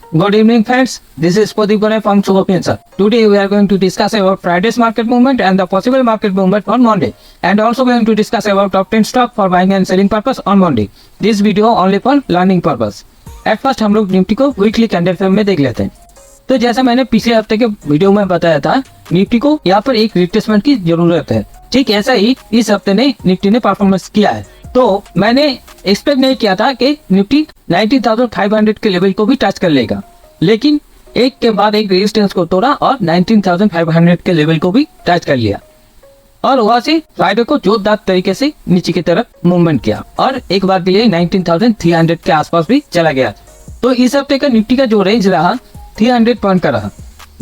Good evening, friends. This is Pradeep Gunay from Sugopiansa. Today we are going to discuss about Friday's market movement and the possible market movement on Monday, and also going to discuss about top 10 stock for buying and selling purpose on Monday. This video only for learning purpose. At first हम लोग Nifty को weekly candle frame में देख लेते हैं। तो जैसा मैंने पिछले हफ्ते के वीडियो में बताया था, निफ्टी को यहाँ पर एक रिट्रेसमेंट की जरूरत है। ठीक ऐसा ही इस हफ्ते ने निफ्टी ने परफॉर्मेंस किया है। तो मैंने एक्सपेक्ट नहीं किया था कि निफ्टी 19,500 के लेवल को भी टच कर लेगा, लेकिन एक के बाद एक रेजिस्टेंस को तोड़ा और 19,500 के लेवल को भी टच कर लिया और वहां से फ्राइडे को जोरदार तरीके से नीचे की तरफ मूवमेंट किया और एक बार के लिए 19,300 के आसपास भी चला गया। तो इस हफ्ते का निफ्टी का जो रेंज रहा 300 पॉइंट का रहा,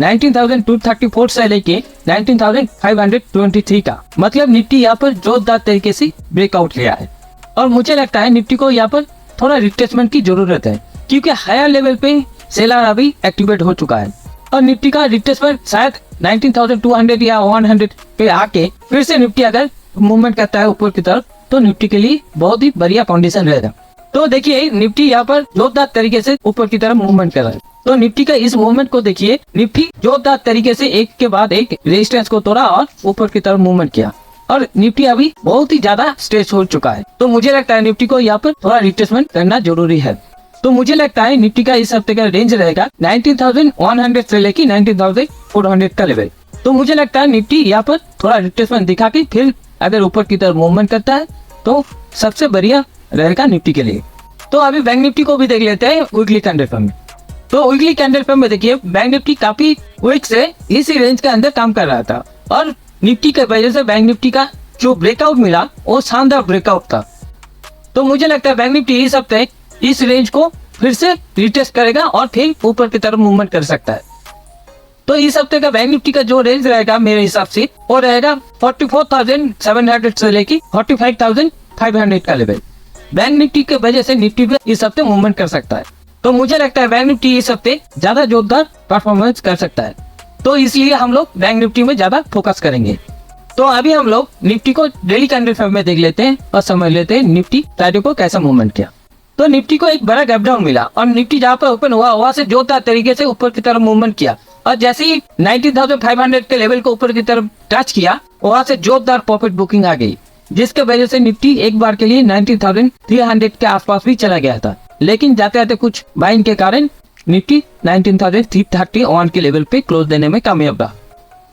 19,234 से लेके 19,523 का। मतलब निफ्टी यहाँ पर जोरदार तरीके से ब्रेकआउट लिया है और मुझे लगता है निफ्टी को यहाँ पर थोड़ा रिट्रेसमेंट की जरूरत है, क्योंकि हायर लेवल पे सेलर अभी एक्टिवेट हो चुका है और निफ्टी का रिट्रेसमेंट शायद 19,200 या 100 पे आके फिर से निफ्टी अगर मूवमेंट करता है ऊपर की तरफ तो निफ्टी के लिए बहुत ही बढ़िया कंडीशन रहेगा। तो देखिए निफ्टी यहाँ पर जोरदार तरीके से ऊपर की तरफ मूवमेंट कर रहा है। तो निफ्टी का इस मूवमेंट को देखिए, निफ्टी जोरदार तरीके से एक के बाद एक रेजिस्टेंस को तोड़ा और ऊपर की तरफ मूवमेंट किया और निफ्टी अभी बहुत ही ज्यादा स्ट्रेच हो चुका है। तो मुझे लगता है निफ्टी को यहाँ पर थोड़ा रिट्रेसमेंट करना जरूरी है। तो मुझे लगता है निफ्टी का इस हफ्ते का रेंज रहेगा 19,100 से लेके 19,400 का लेवल। तो मुझे लगता है निफ्टी यहाँ पर थोड़ा रिट्रेसमेंट दिखा के फिर अगर ऊपर की तरफ मूवमेंट करता है तो सबसे बढ़िया रहेगा निफ्टी के लिए। तो अभी बैंक निफ्टी को भी देख लेते हैं वीकली कैंडल फ्रेम में। तो वीकली कैंडल फ्रेम में देखिए बैंक निफ्टी काफी वीक से इसी रेंज के अंदर काम कर रहा था और निफ्टी के वजह से बैंक निफ्टी का जो ब्रेकआउट मिला वो शानदार ब्रेकआउट था। तो मुझे लगता है बैंक निफ्टी इस हफ्ते इस रेंज को फिर से रिटेस्ट करेगा और फिर ऊपर की तरफ मूवमेंट कर सकता है। तो इस हफ्ते का बैंक निफ्टी का जो रेंज रहेगा मेरे हिसाब से वो रहेगा 44,700 से लेके 45,500 का लेवल। बैंक निफ्टी की वजह से निफ्टी भी इस हफ्ते मूवमेंट कर सकता है। तो मुझे लगता है बैंक निफ्टी इस हफ्ते ज्यादा जोरदार परफॉर्मेंस कर सकता है, तो इसलिए हम लोग बैंक निफ्टी में ज्यादा फोकस करेंगे। तो अभी हम लोग निफ्टी को डेली कैंडल फ्रेम में देख लेते हैं और समझ लेते हैं निफ्टी फ्राइडे को कैसा मूवमेंट किया। तो निफ्टी को एक बड़ा गैप डाउन मिला और निफ्टी जहाँ पर ओपन हुआ वहां से जोरदार तरीके से ऊपर की तरफ मूवमेंट किया और जैसे ही 19,500 के लेवल को ऊपर की तरफ टच किया वहां से जोरदार प्रॉफिट बुकिंग आ गई, जिसके वजह से निफ्टी एक बार के लिए 19,300 के आसपास भी चला गया था। लेकिन जाते जाते कुछ बाइंग के कारण निफ्टी 19,331 के लेवल पे क्लोज देने में कामयाब रहा।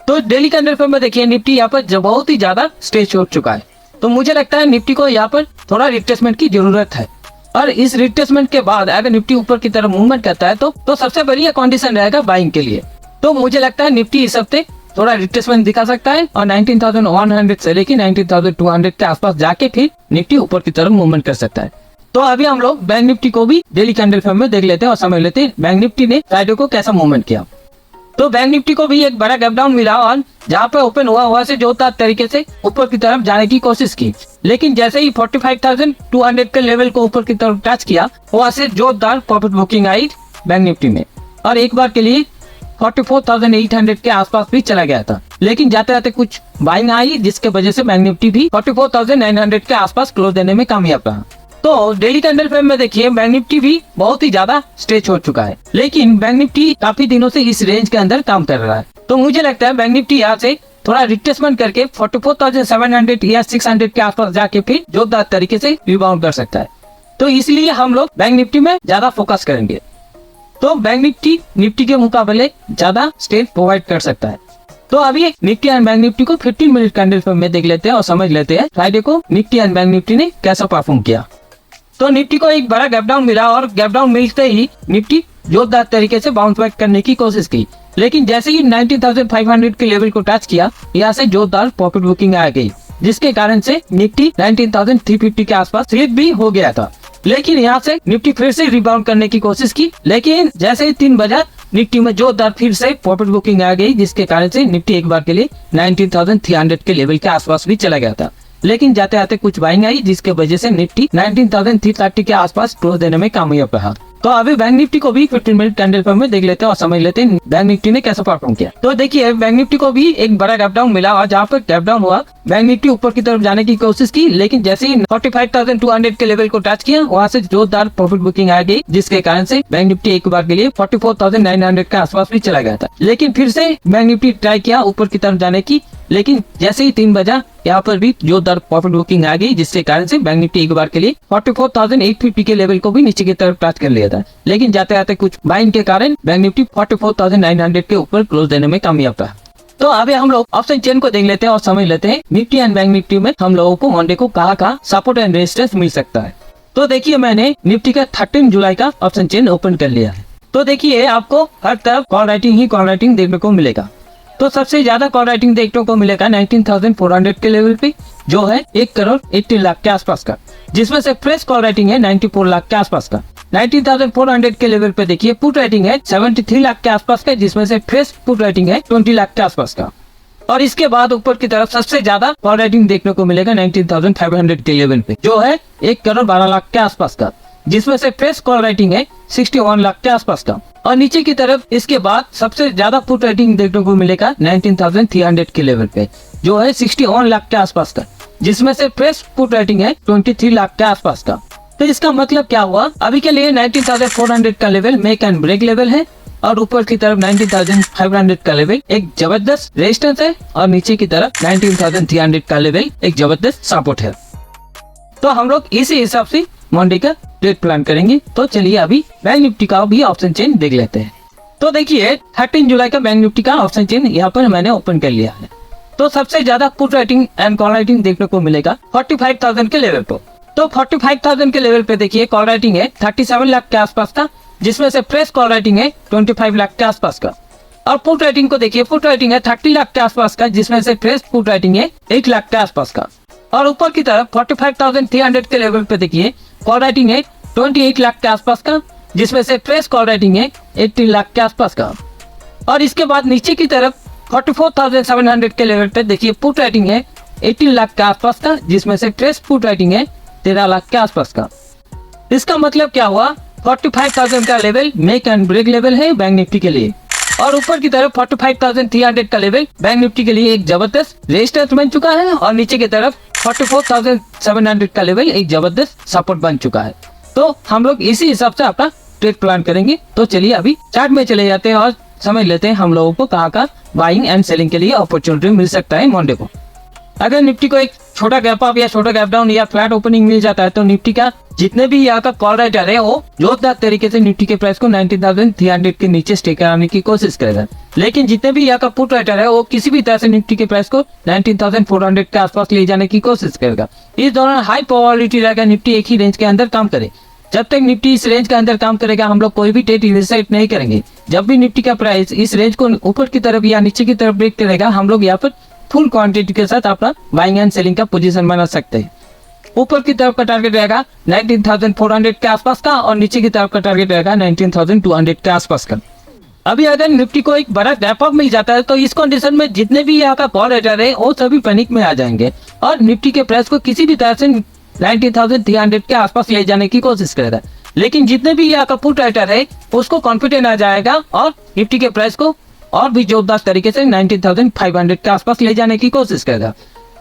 तो डेली कैंडल फ्रेम में देखिए निफ्टी यहाँ पर बहुत ही ज्यादा स्ट्रेच हो चुका है। तो मुझे लगता है निफ्टी को यहाँ पर थोड़ा रिट्रेसमेंट की जरूरत है और इस रिट्रेसमेंट के बाद अगर निफ्टी ऊपर की तरफ मूवमेंट करता है तो सबसे बढ़िया कंडीशन रहेगा बाइंग के लिए। तो मुझे लगता है निफ्टी इस हफ्ते थोड़ा रिट्रेसमेंट दिखा सकता है और 19,100 से लेके 19,200 के आसपास जाके फिर निफ्टी ऊपर की तरफ मूवमेंट कर सकता है। तो अभी हम लोग बैंक निफ्टी को भी डेली कैंडल फ्रेम में देख लेते हैं और समझ लेते हैं बैंक निफ्टी ने फ्राइडे को कैसा मूवमेंट किया। तो बैंक निफ्टी को भी एक बड़ा गैप डाउन मिला और जहाँ पे ओपन हुआ वहां से जोरदार तरीके से ऊपर की तरफ जाने की कोशिश की, लेकिन जैसे ही 45,200 के लेवल को ऊपर की तरफ टच किया वहां से जोरदार प्रॉफिट बुकिंग आई बैंक निफ्टी में और एक बार के लिए 44,800 के आसपास भी चला गया था। लेकिन जाते जाते कुछ बाइंग आई जिसके वजह से बैंक निफ्टी भी 44,900 के आसपास क्लोज देने में कामयाब रहा। तो डेली कैंडल फ्रेम में देखिए बैंक निफ्टी भी बहुत ही ज्यादा स्ट्रेच हो चुका है, लेकिन बैंक निफ्टी काफी दिनों से इस रेंज के अंदर काम कर रहा है। तो मुझे लगता है बैंक निफ्टी यहाँ से थोड़ा रिट्रेसमेंट करके 44,700 या 600 के आसपास जाके फिर जोरदार तरीके से रिबाउंड कर सकता है। तो इसलिए हम लोग बैंक निफ्टी में ज्यादा फोकस करेंगे। तो बैंक निफ्टी के मुकाबले ज्यादा स्ट्रेंथ प्रोवाइड कर सकता है। तो अभी निफ्टी एंड बैंक निफ्टी को 15 मिनट कैंडल फ्रेम में देख लेते हैं और समझ लेते हैं फ्राइडे को निफ्टी एंड बैंक निफ्टी ने कैसा परफॉर्म किया। तो निफ्टी को एक बड़ा गैप डाउन मिला और गैप डाउन मिलते ही निफ्टी जोरदार तरीके से बाउंस बैक करने की कोशिश की, लेकिन जैसे ही 19,500 के लेवल को टच किया यहाँ से जोरदार प्रॉफिट बुकिंग आ गई, जिसके कारण से निफ्टी 19,350 के आसपास स्लिप भी हो गया था। लेकिन यहाँ से निफ्टी फिर से रिबाउंड करने की कोशिश की, लेकिन जैसे ही 3 बजा निफ्टी में जोरदार फिर से प्रॉफिट बुकिंग आ गई, जिसके कारण से निफ्टी एक बार के लिए 19,300 के लेवल के आसपास भी चला गया था। लेकिन जाते जाते कुछ बाइंग आई जिसके वजह से निफ्टी 19,330 के आसपास क्लोज देने में कामयाब रहा। तो अभी बैंक निफ्टी को भी 15 मिनट कैंडल पर में देख लेते हैं और समझ लेते हैं बैंक निफ्टी ने कैसे परफॉर्म किया। तो देखिए बैंक निफ्टी को भी एक बड़ा गैप डाउन मिला और जहाँ पर गैप डाउन हुआ बैंक निफ्टी ऊपर की तरफ जाने की कोशिश की, लेकिन जैसे ही 45,200 के लेवल को टच किया वहाँ से जोरदार प्रॉफिट बुकिंग आ गई, जिसके कारण से बैंक निफ्टी एक बार के लिए 44,900 के आसपास भी चला गया था। लेकिन फिर से बैंक निफ्टी ट्राई किया ऊपर की तरफ जाने की, लेकिन जैसे ही 3 बजा यहाँ पर भी जोरदार प्रॉफिट बुकिंग आ गई, जिसके कारण से बैंक निफ्टी एक बार के लिए 44,850 के लेवल को भी नीचे की तरफ टच कर लिया था। लेकिन जाते जाते कुछ बाइंग के कारण बैंक निफ्टी 44,900 के ऊपर क्लोज देने में कामयाब रहा। तो अभी हम लोग ऑप्शन चेन को देख लेते हैं और समझ लेते हैं निफ्टी एंड बैंक निफ्टी में हम लोगों को मंडे को कहाँ सपोर्ट एंड रेजिस्टेंस मिल सकता है। तो देखिए मैंने निफ्टी का 13 जुलाई का ऑप्शन चेन ओपन कर लिया है। तो देखिए आपको हर तरफ कॉल राइटिंग देखने को मिलेगा। तो सबसे ज्यादा कॉल राइटिंग देखने को मिलेगा 19,400 के लेवल पे, जो है 1 करोड़ 80 लाख के आसपास का, जिसमें से फ्रेश कॉल राइटिंग है 94 लाख के आसपास का। 19,400 के लेवल पे देखिए पुट राइटिंग है 73 लाख के आसपास का, जिसमें से फ्रेश पुट राइटिंग है 20 लाख के आसपास का। और इसके बाद ऊपर की तरफ सबसे ज्यादा कॉल राइटिंग देखने को मिलेगा 19,500 के लेवल पे, जो है 1 करोड़ 12 लाख के आसपास का, जिसमें से फ्रेश कॉल राइटिंग है 61 लाख के आसपास का। और नीचे की तरफ इसके बाद सबसे ज्यादा पुट राइटिंग देखने को मिलेगा 19,300 के लेवल पे, जो है 61 लाख के आसपास का, जिसमें से फ्रेश पुट राइटिंग है 23 लाख के आसपास का। तो इसका मतलब क्या हुआ, अभी के लिए 19,400 का level make and break level है और ऊपर की तरफ 19,500 का लेवल एक जबरदस्त रेजिस्टेंस है और नीचे की तरफ 19,300 का लेवल एक जबरदस्त सपोर्ट है। तो हम लोग इसी हिसाब से मंडे का ट्रेड प्लान करेंगे। तो चलिए अभी बैंक निफ्टी का भी ऑप्शन चेन देख लेते हैं। तो देखिए 13 जुलाई का बैंक निफ्टी का ऑप्शन चेन यहाँ पर मैंने ओपन कर लिया है। तो सबसे ज्यादा put writing and call writing देखने को मिलेगा 45,000 के लेवल पर। तो 45,000 के लेवल पे देखिए कॉल राइटिंग है 37 लाख के आसपास का, जिसमें से फ्रेश कॉल राइटिंग है 25 लाख के आसपास का। और पुट राइटिंग को देखिए पुट राइटिंग है 30 लाख के आसपास का, जिसमें से फ्रेश पुट राइटिंग है 8 लाख के आसपास का। और ऊपर की तरफ 45,300 के लेवल पे देखिए कॉल राइटिंग है 28 लाख के आसपास का, जिसमें से फ्रेश कॉल राइटिंग है 18 लाख के आसपास का। और इसके बाद नीचे की तरफ 44,700 के लेवल पे देखिए पुट राइटिंग है 18 लाख के आसपास का, जिसमें से फ्रेश पुट राइटिंग है 13 लाख के आसपास का। इसका मतलब क्या हुआ, 45,000 का level make and break level है बैंक निफ्टी के लिए और ऊपर की तरफ 45,300 का लेवल बैंक निफ्टी के लिए एक जबरदस्त रेजिस्टेंस बन चुका है और नीचे की तरफ 44,700 का लेवल एक जबरदस्त सपोर्ट बन चुका है। तो हम लोग इसी हिसाब से अपना ट्रेड प्लान करेंगे। तो चलिए अभी चार्ट में चले जाते हैं और समझ लेते हैं हम लोगों को कहाँ बाइंग एंड सेलिंग के लिए अपॉर्चुनिटी मिल सकता है मंडे को। अगर निफ्टी को एक छोटा गैप अप या छोटा गैप डाउन या फ्लैट ओपनिंग मिल जाता है तो निफ्टी का जितने भी यहाँ का कॉल राइटर है वो जोरदार तरीके से निफ्टी के प्राइस को 19,300 के नीचे स्टे कराने की कोशिश करेगा। लेकिन जितने भी यहाँ का पुट राइटर है वो किसी भी तरह से निफ्टी के प्राइस को 19,400 के आसपास ले जाने की कोशिश करेगा। इस दौरान हाई प्रोबेबिलिटी रहेगा निफ्टी एक ही रेंज के अंदर काम करे। जब तक निफ्टी इस रेंज के अंदर काम करेगा हम लोग कोई भी ट्रेड इनिशिएट नहीं करेंगे। जब भी निफ्टी का प्राइस इस रेंज को ऊपर की तरफ या नीचे की तरफ ब्रेक करेगा हम लोग यहाँ पर फुल क्वांटिटी के साथ अपना बाइंग एंड सेलिंग का पोजीशन बना सकते हैं। ऊपर की तरफ का टारगेट रहेगा 19,400 के आसपास का और नीचे की तरफ का टारगेट रहेगा 19,200 के आसपास का। अभी अगर निफ्टी को एक बड़ा गैप अप मिल जाता है तो इस कंडीशन में जितने भी यहाँ का कॉल राइटर है वो सभी पैनिक में आ जाएंगे और निफ्टी के प्राइस को किसी भी तरह से 19,300 के आसपास ले जाने की कोशिश करेगा। लेकिन जितने भी यहाँ का पुट राइटर है उसको कॉन्फिडेंस आ जाएगा और निफ्टी के प्राइस को और भी जोरदार तरीके से 19,500 के आसपास ले जाने की कोशिश करेगा।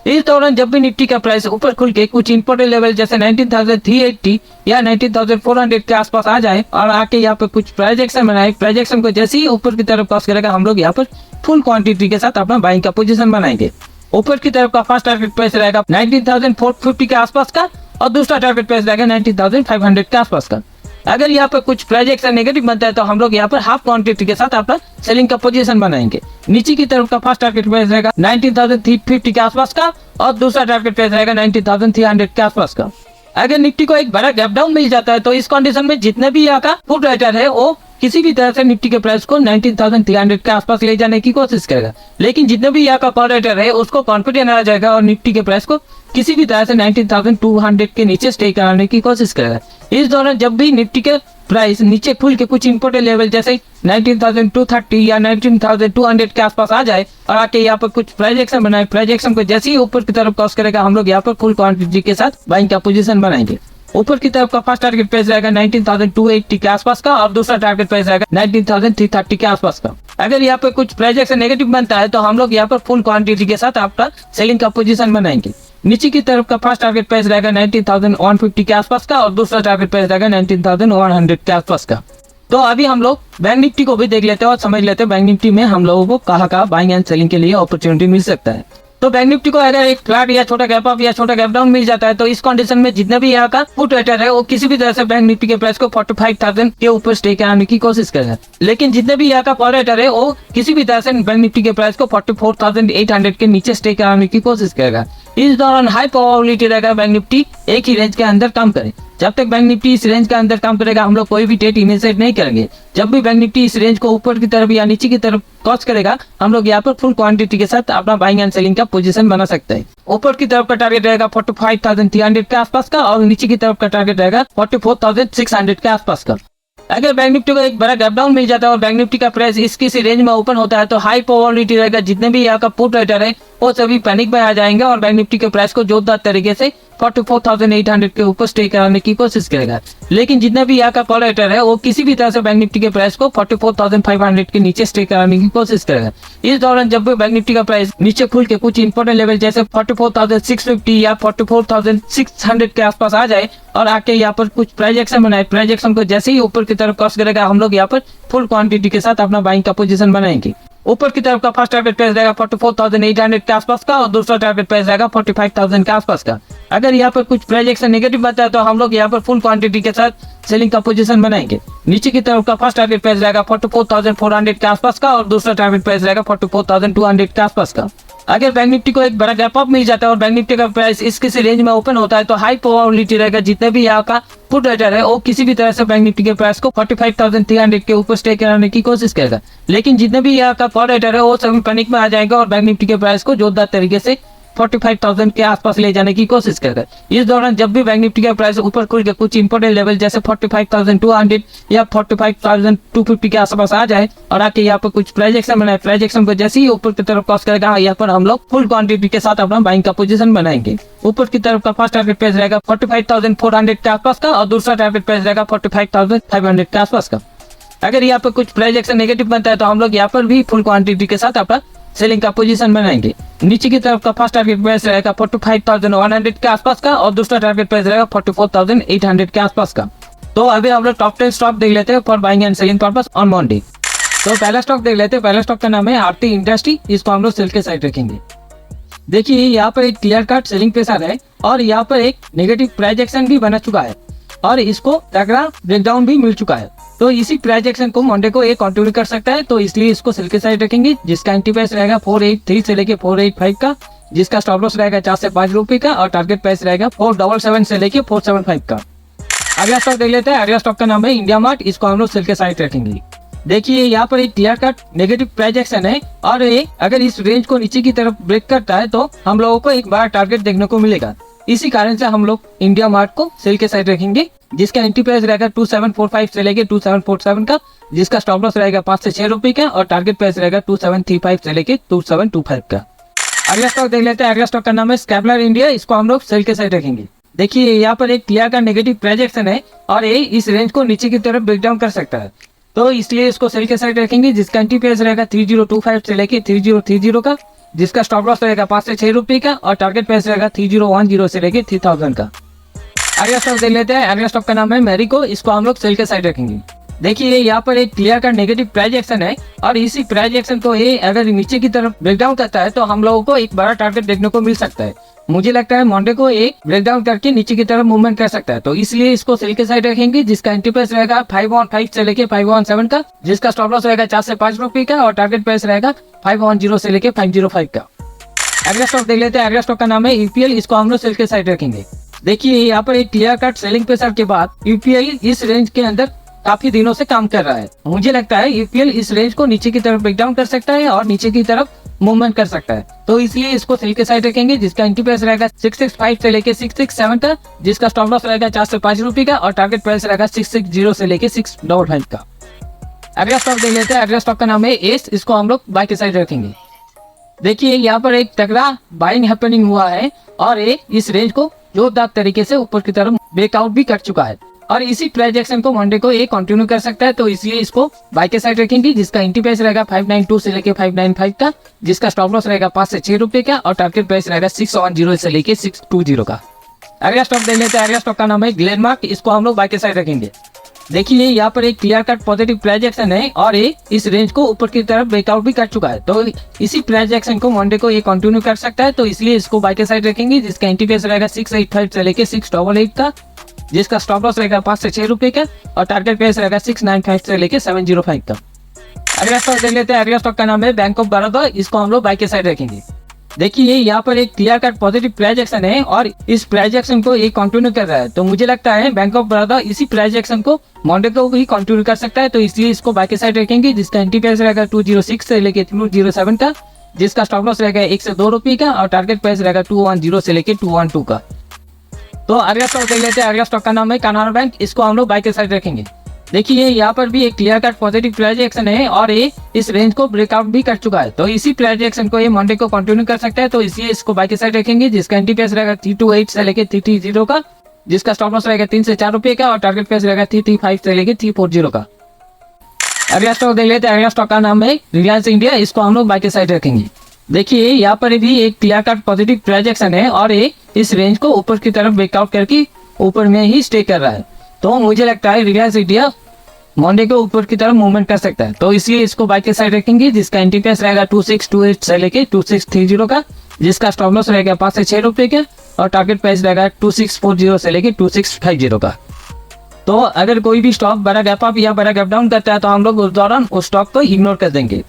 इस दौरान जब भी निफ्टी का प्राइस ऊपर खुल के कुछ इंपॉर्टेंट लेवल जैसे 19,380 या 19,400 के आसपास आ जाए और आके यहाँ पे कुछ प्राइस एक्शन बनाए, प्राइस एक्शन को जैसे ही ऊपर की तरफ क्रॉस करेगा हम लोग यहाँ पर फुल क्वांटिटी के साथ अपना बाइंग का पोजीशन बनाएंगे। ऊपर की तरफ का फर्स्ट टारगेट प्राइस रहेगा 19,450 के आसपास का और दूसरा टारगेट प्राइस रहेगा 19,500 के आसपास का। अगर यहाँ पर कुछ प्राइस एक्शन नेगेटिव बनता है तो हम लोग यहाँ पर हाफ क्वांटिटी के साथ अपना सेलिंग का पोजीशन बनाएंगे। नीचे की तरफ का फर्स्ट टारगेट प्राइस रहेगा 19,350 के आसपास का और दूसरा टारगेट प्राइस रहेगा 19,300 के आसपास का। अगर निफ्टी को एक बड़ा गैप डाउन मिल जाता है तो इस कंडीशन में जितने भी यहाँ का पुट राइटर है वो किसी भी तरह से निफ्टी के प्राइस को 19,300 के आसपास ले जाने की कोशिश करेगा। लेकिन जितने भी यहाँ का कॉल राइटर है उसको कॉन्फिडेंस आ जाएगा और निफ्टी के प्राइस को किसी भी तरह से 19,200 के नीचे स्टे कराने की कोशिश करेगा। इस दौरान जब भी निफ्टी के प्राइस नीचे खुल के कुछ इंपोर्टेंट लेवल जैसे 19,230 या 19,200 के आसपास आ जाए और आके यहाँ पर कुछ प्राइस एक्शन बनाए, प्राइस एक्शन को जैसे ही ऊपर की तरफ क्रॉस करेगा हम लोग यहाँ पर फुल क्वांटिटी के साथ बाइंग का पोजीशन बनाएंगे। ऊपर की तरफ का फर्स्ट टारगेट प्राइस रहेगा 19,280 के आसपास का और दूसरा टारगेट प्राइस रहेगा 19,330 के आसपास का। अगर यहाँ पे कुछ प्राइस से नेगेटिव बनता है तो हम लोग यहाँ पर फुल क्वांटिटी के साथ आपका सेलिंग का पोजीशन बनाएंगे। नीचे की तरफ का फर्स्ट टारगेट प्राइस रहेगा 19,150 के आसपास का और दूसरा टारगेट प्राइस रहेगा 19,100 के आसपास का। तो अभी हम लोग बैंक निफ्टी को भी देख लेते हैं और समझ लेते हैं बैंक निफ्टी में हम लोगों को कहाँ बाइंग एंड सेलिंग के लिए अपॉर्चुनिटी मिल सकता है। तो बैंक निफ्टी को अगर एक फ्लैट या छोटा गैप अप या छोटा गैप डाउन मिल जाता है तो इस कंडीशन में जितना भी यहाँ का पुट राइटर है वो किसी भी तरह से बैंक निफ्टी के प्राइस को 45,000 के ऊपर स्टे कराने की कोशिश करेगा। लेकिन जितने भी यहाँ का कॉल राइटर है वो किसी भी तरह से बैंक निफ्टी के प्राइस को 44,800 के नीचे स्टे कराने की कोशिश करेगा। इस दौरान हाई प्रोबेबिलिटी रहेगा बैंक निफ्टी एक ही रेंज के अंदर काम करे। जब तक बैंक निफ्टी इस रेंज के अंदर काम करेगा हम लोग कोई भी ट्रेड इनिशिएट नहीं करेंगे। जब भी बैंक निफ्टी इस रेंज को ऊपर की तरफ या नीचे की तरफ क्रॉस करेगा हम लोग यहाँ पर फुल क्वांटिटी के साथ अपना बाइंग एंड सेलिंग का पोजीशन बना सकते हैं। ऊपर की तरफ का टारगेट रहेगा 45,300 के आसपास का और नीचे की तरफ का टारगेट रहेगा 44,600 के आसपास का। अगर बैंक निफ्टी को एक बड़ा गैप डाउन मिल जाता है और बैंक निफ्टी का प्राइस इस किसी रेंज में ओपन होता है तो हाई प्रोबेबिलिटी रहेगा जितने भी यहाँ का पुट राइटर है वो सभी पैनिक में आ जाएंगे और बैंक निफ्टी के प्राइस को जोरदार तरीके से 44,800 के ऊपर स्टे कराने की कोशिश करेगा। लेकिन जितना भी यहाँ का कॉल राइटर है वो किसी भी तरह से बैंक निफ्टी के प्राइस को 44,500 के नीचे स्टे कराने की कोशिश करेगा। इस दौरान जब भी बैंक निफ्टी का प्राइस नीचे खुल के कुछ इंपॉर्टेंट लेवल जैसे 44,650 या 44,600 के आसपास आ जाए और आके यहाँ पर कुछ प्राइस एक्शन बनाए, प्राइस एक्शन को जैसे ही ऊपर की तरफ क्रॉस करेगा हम लोग यहाँ पर फुल क्वांटिटी के साथ अपना बाइंग का पोजीशन बनाएंगे। ऊपर की तरफ का फर्स्ट टारगेट प्राइस रहेगा 44,800 के आसपास का और दूसरा टारगेट प्राइस रहेगा 45,000 के आसपास का। अगर यहाँ पर कुछ प्राइस एक्शन नेगेटिव बनता है तो हम लोग यहाँ पर फुल क्वांटिटी के साथ सेलिंग का पोजीशन बनाएंगे। नीचे की तरफ का फर्स्ट टारगेट प्राइस रहेगा 44,400 के आसपास का और दूसरा टारगेट प्राइस रहेगा 44,200 के आसपास का। अगर बैंक निफ्टी को एक बड़ा गैप अप मिल जाता है और बैंक निफ्टी का प्राइस इस किसी रेंज में ओपन होता है तो हाई प्रोबेबिलिटी रहेगा जितने भी यहाँ का पुट राइटर है वो किसी भी तरह से बैंक निफ्टी के प्राइस को 45,300 के ऊपर स्टे कराने की कोशिश करेगा। लेकिन जितने भी यहाँ का कॉल राइटर है वो सभी पैनिक में आ जाएगा और बैंक निफ्टी के प्राइस को जोरदार तरीके से 45,000 के आसपास ले जाने की कोशिश करेगा। इस दौरान जब भी बैंक निफ्टी का प्राइस ऊपर खुल के कुछ इंपोर्टेंट लेवल जैसे 45,200 या 45,250 के आसपास आ जाए और आके यहाँ पर कुछ प्राइस एक्शन बनाए, प्राइस एक्शन को जैसे ही ऊपर की तरफ क्रॉस करेगा यहाँ पर हम लोग फुल क्वांटिटी के साथ अपना बाइंग का पोजीशन बनाएंगे। ऊपर की तरफ का फर्स्ट टारगेट प्राइस रहेगा 45,400 के आसपास का और दूसरा टारगेट प्राइस रहेगा 45,500 के आसपास का। अगर यहाँ पर कुछ प्राइस एक्शन नेगेटिव बनता है तो हम लोग यहाँ पर भी फुल क्वांटिटी के साथ अपना सेलिंग का पोजीशन बनाएंगे। नीचे की तरफ का फर्स्ट टारगेट प्राइस रहेगा 45,100 के आसपास का और दूसरा टारगेट प्राइस रहेगा 44,800 के आसपास का। तो अभी हम लोग टॉप 10 स्टॉक देख लेते हैं for buying and selling purpose on Monday. तो पहला स्टॉक देख लेते हैं। पहला स्टॉक का नाम है आरती इंडस्ट्री। इसको हम लोग सेल के साइड रखेंगे। देखिए यहाँ पर एक क्लियर कट सेलिंग प्रेशर है और यहाँ पर एक नेगेटिव प्राइस एक्शन भी बना चुका है और इसको तगड़ा ब्रेकडाउन भी मिल चुका है। तो इसी प्राइस एक्शन को मंडे को एक कंट्रीब्यूट कर सकता है तो इसलिए इसको सेल के साइड रखेंगे, जिसका एंट्री प्राइस रहेगा 483 से लेके 485 का, जिसका स्टॉप लॉस रहेगा 4 से 5 रुपए का और टारगेट प्राइस रहेगा 477 से लेके 475 का। अगला स्टॉक देख लेते हैं। अगला स्टॉक का नाम है इंडिया मार्ट। इसको हम लोग सेल के साइड रखेंगे। देखिए यहाँ पर एक clear cut negative price action है और ये अगर इस रेंज को नीचे की तरफ ब्रेक करता है तो हम लोगों को एक बड़ा टारगेट देखने को मिलेगा। इसी कारण से हम लोग इंडिया मार्ट को सेल के साइड रखेंगे, जिसका एंट्री प्राइस रहेगा 2745 से लेके 2747 का, जिसका स्टॉप लॉस रहेगा 5 से 6 रुपए का और टारगेट प्राइस रहेगा 2735 से लेके 2725 का। अगला स्टॉक देख लेते हैं। अगला स्टॉक का नाम है स्कैबलर इंडिया। इसको हम लोग सेल के साइड रखेंगे। देखिए यहाँ पर एक क्लियर का नेगेटिव प्राइस एक्शन है और ये इस रेंज को नीचे की तरफ ब्रेकडाउन कर सकता है तो इसलिए इसको सेल के साइड रखेंगे, जिसका एंट्री प्राइस रहेगा 3025 से लेके 3030 का, जिसका स्टॉप लॉस रहेगा 5 से 6 रुपए का और टारगेट प्राइस रहेगा 3010 से लेके 3000 का। अगला स्टॉक देख लेते हैं। अगला स्टॉक का नाम है मैरिको। इसको हम लोग सेल के साइड रखेंगे। देखिए यहाँ पर एक क्लियर का नेगेटिव प्राइस एक्शन है और इसी प्राइस एक्शन को ये अगर नीचे की तरफ ब्रेकडाउन करता है तो हम लोगों को एक बड़ा टारगेट देखने को मिल सकता है। मुझे लगता है मंडे को एक ब्रेकडाउन करके नीचे की तरफ मूवमेंट कर सकता है तो इसलिए इसको सेल के साइड रखेंगे, जिसका एंट्री प्राइस रहेगा 515 से लेके 517 का, जिसका स्टॉप लॉस रहेगा 4 से 5 रुपए का और टारगेट प्राइस रहेगा 510 से लेके 505 का। अगला स्टॉक देख लेते हैं। अगला स्टॉक का नाम है यूपीएल। इसको हम लोग सेल के साइड रखेंगे। देखिए यहाँ पर एक क्लियर कट सेलिंग प्रेशर के बाद यूपीएल इस रेंज के अंदर काफी दिनों से काम कर रहा है। मुझे लगता है यूपीएल इस रेंज को नीचे की तरफ ब्रेकडाउन कर सकता है और नीचे की तरफ मूवमेंट कर सकता है तो इसलिए इसको सेल के साइड रखेंगे, जिसका एंट्री प्राइस रहेगा 665 से लेके 667 का, जिसका स्टॉप लॉस रहेगा 4 से 5 रुपए का और टारगेट प्राइस रहेगा 660 से लेके 655 का। अगला स्टॉक देख लेते हैं। अगला स्टॉक का नाम है एस। इसको हम लोग बाय के साइड रखेंगे। देखिए यहाँ पर एक तगड़ा बाइंग हैपनिंग हुआ है और ये इस रेंज को जोरदार तरीके से ऊपर की तरफ ब्रेकआउट भी कर चुका है और इसी प्राइस एक्शन को मंडे को ये कंटिन्यू कर सकता है, तो इसलिए इसको बाय के साइड रखेंगे, जिसका एंट्री प्राइस रहेगा 592 से लेके 595 का, जिसका स्टॉप लॉस रहेगा 5 से 6 रुपए का और टारगेट प्राइस रहेगा 610 से लेके 620 का। अगला स्टॉक देख लेते हैं। अगला स्टॉक का नाम है ग्लेनमार्क, इसको हम लोग बाय के साइड रखेंगे। देखिए यहाँ पर एक clear cut positive price action है और ये इस रेंज को ऊपर की तरफ ब्रेकआउट भी कर चुका है, तो इसी प्राइस एक्शन को मंडे को ये कंटिन्यू कर सकता है, तो इसलिए इसको बाय के साइड रखेंगे, जिसका एंट्री प्राइस रहेगा 685 से लेके 688 का, जिसका स्टॉप लॉस रहेगा 5 से 6 रुपए का और टारगेट प्राइस रहेगा 695 से लेके 705 का। अगला स्टॉक देख लेते हैं। अगला स्टॉक का नाम है बैंक ऑफ बड़ौदा, इसको हम लोग बाय के साइड रखेंगे। देखिए यहाँ पर एक clear cut positive price action है और इस प्राइस एक्शन को ये कंटिन्यू कर रहा है, तो मुझे लगता है बैंक ऑफ बड़ौदा इसी प्राइस एक्शन को मंडे को भी कंटिन्यू कर सकता है, तो इसलिए इसको बाय के साइड रखेंगे, जिसका एंट्री प्राइस रहेगा 206 से लेके 207 का, जिसका स्टॉप लॉस रहेगा 1 से 2 रुपये का और टारगेट प्राइस रहेगा 210 से लेके 212 का। तो अगला स्टॉक देख लेते हैं। अगला स्टॉक का नाम है कनारा बैंक, इसको हम लोग बाय के साइड रखेंगे। देखिए यहाँ पर भी एक clear cut positive price action है और ये इस रेंज को ब्रेकआउट भी कर चुका है, तो इसी प्राइस एक्शन को ये मंडे को कंटिन्यू कर सकता है, तो इसलिए इसको बाय के साइड रखेंगे, जिसका एंट्री प्राइस रहेगा 328 से लेके 330 का, जिसका स्टॉप लॉस रहेगा 3 से 4 रुपये का और टारगेट प्राइस रहेगा 335 से लेके 340 का। अगला स्टॉक देख लेते हैं। अगला स्टॉक का नाम है रिलायंस इंडिया, इसको हम लोग बाय के साइड रखेंगे। देखिए यहाँ पर भी एक clear cut positive price action है और ये इस रेंज को ऊपर की तरफ ब्रेकआउट करके ऊपर में ही स्टे कर रहा है, तो मुझे लगता है रिलायंस इंडिया मंडे को ऊपर की तरफ मूवमेंट कर सकता है, तो इसलिए इसको बाय के साइड रखेंगे, जिसका एंट्री प्राइस रहेगा 2628 से लेके 2630 का, जिसका स्टॉप लॉस रहेगा 5 से 6 रुपये का और टारगेट प्राइस रहेगा 2640 से लेके 2650 का। तो अगर कोई भी स्टॉक बड़ा गैप अप या बड़ा गैप डाउन करता है तो हम लोग उस दौरान उस स्टॉक को इग्नोर कर देंगे।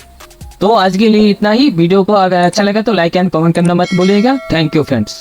तो आज के लिए इतना ही। वीडियो को अगर अच्छा लगा तो लाइक एंड कमेंट करना मत भूलिएगा। Thank you friends.